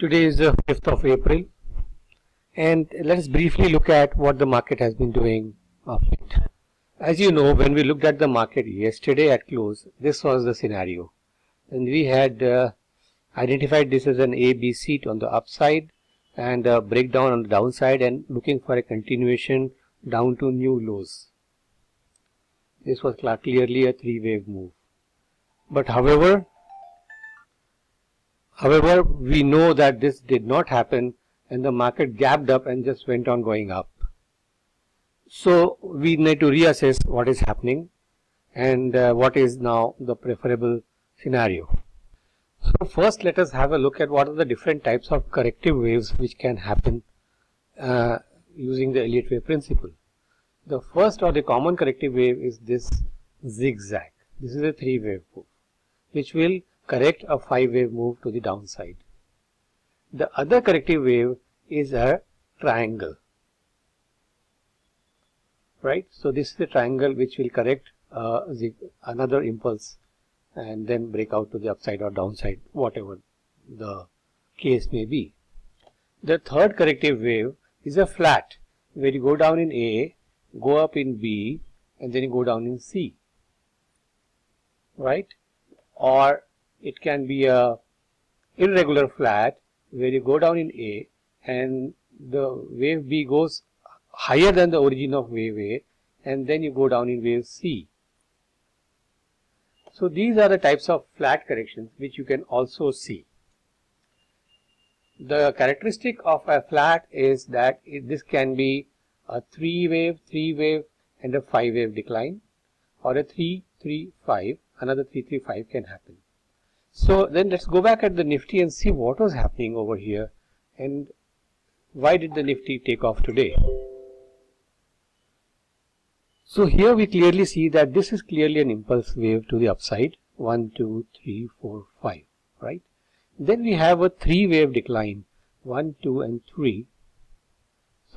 Today is the 5th of April, and let's briefly look at what the market has been doing of late. As you know, when we looked at the market yesterday at close, this was the scenario, and we had identified this as an A, B, C on the upside and a breakdown on the downside, and looking for a continuation down to new lows. This was clearly a three-wave move. But however, we know that this did not happen, and the market gapped up and just went on going up. So we need to reassess what is happening and what is now the preferable scenario. So first, let us have a look at what are the different types of corrective waves which can happen using the Elliott wave principle. The first or the common corrective wave is this zigzag. This is a three-wave move which will correct a five-wave move to the downside. The other corrective wave is a triangle, right? So this is a triangle which will correct another impulse and then break out to the upside or downside, whatever the case may be. The third corrective wave is a flat, where you go down in A, go up in B, and then you go down in C, right? Or it can be a irregular flat where you go down in A and the wave B goes higher than the origin of wave A, and then you go down in wave C. So these are the types of flat corrections which you can also see. The characteristic of a flat is that this can be a three-wave, and a five-wave decline, or a 3-3-5, another 3-3-5 can happen. So then let's go back at the Nifty and see what was happening over here and why did the Nifty take off today. So here we clearly see that this is clearly an impulse wave to the upside, 1, 2, 3, 4, 5, right? Then we have a three-wave decline, 1, 2, and 3.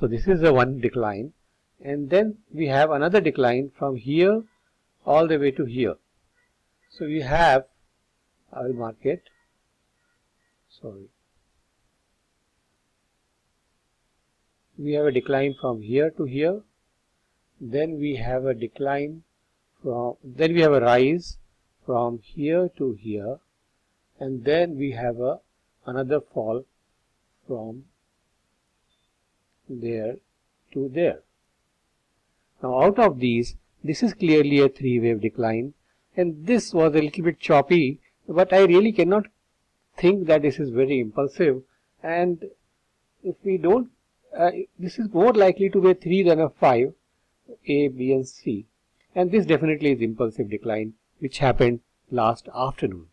So this is a one decline, and then we have another decline from here all the way to here. So we have, I will mark it, we have a decline from here to here, then we have a decline from, then we have a rise from here to here, and then we have another fall from there to there. Now out of these, this is clearly a three-wave decline, and this was a little bit choppy, but I really cannot think that this is very impulsive, and if we don't, this is more likely to be a 3 than a 5, A, B and C, and this definitely is impulsive decline which happened last afternoon.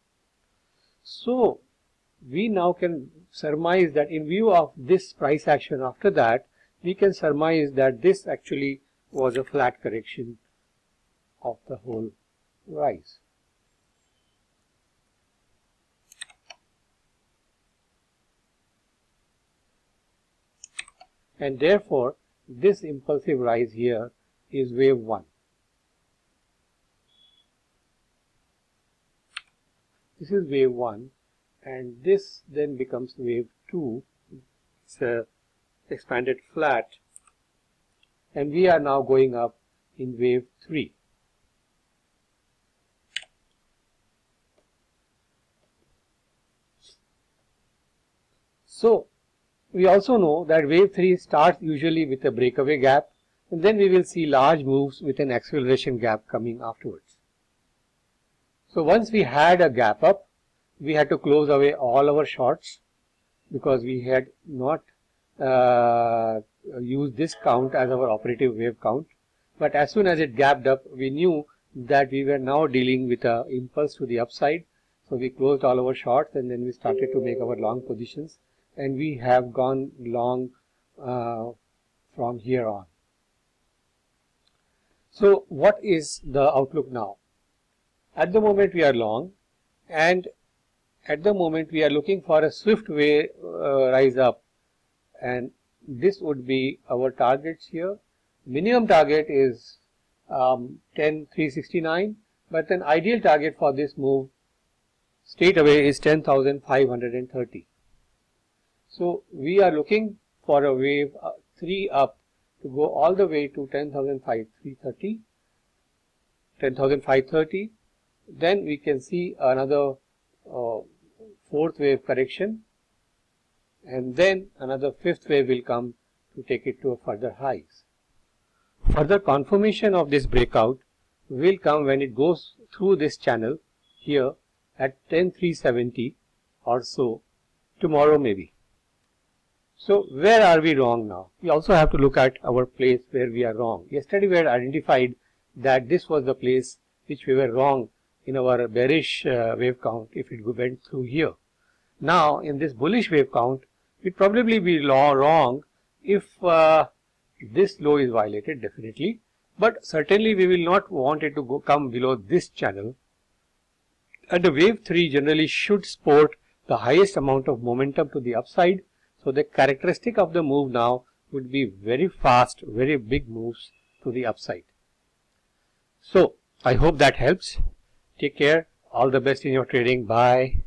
So we now can surmise that in view of this price action after that, we can surmise that this actually was a flat correction of the whole rise. And therefore, this impulsive rise here is wave 1. This is wave 1, and this then becomes wave 2. It's a expanded flat, and we are now going up in wave 3. So we also know that wave 3 starts usually with a breakaway gap, and then we will see large moves with an acceleration gap coming afterwards. So once we had a gap up, we had to close away all our shorts because we had not used this count as our operative wave count. But as soon as it gapped up, we knew that we were now dealing with an impulse to the upside. So we closed all our shorts, and then we started to make our long positions, and we have gone long from here on. So what is the outlook now? At the moment we are long, and at the moment we are looking for a swift way rise up, and this would be our targets here. Minimum target is 10,369, but an ideal target for this move straight away is 10,530. So we are looking for a wave 3 up to go all the way to 10,530. Then we can see another fourth wave correction, and then another fifth wave will come to take it to a further highs. Further confirmation of this breakout will come when it goes through this channel here at 10,370 or so tomorrow maybe. So where are we wrong now? We also have to look at our place where we are wrong. Yesterday we had identified that this was the place which we were wrong in our bearish wave count if it went through here. Now in this bullish wave count, it probably be wrong if this low is violated, definitely, but certainly we will not want it to come below this channel. And the wave 3 generally should sport the highest amount of momentum to the upside. So the characteristic of the move now would be very fast, very big moves to the upside. So I hope that helps. Take care. All the best in your trading. Bye.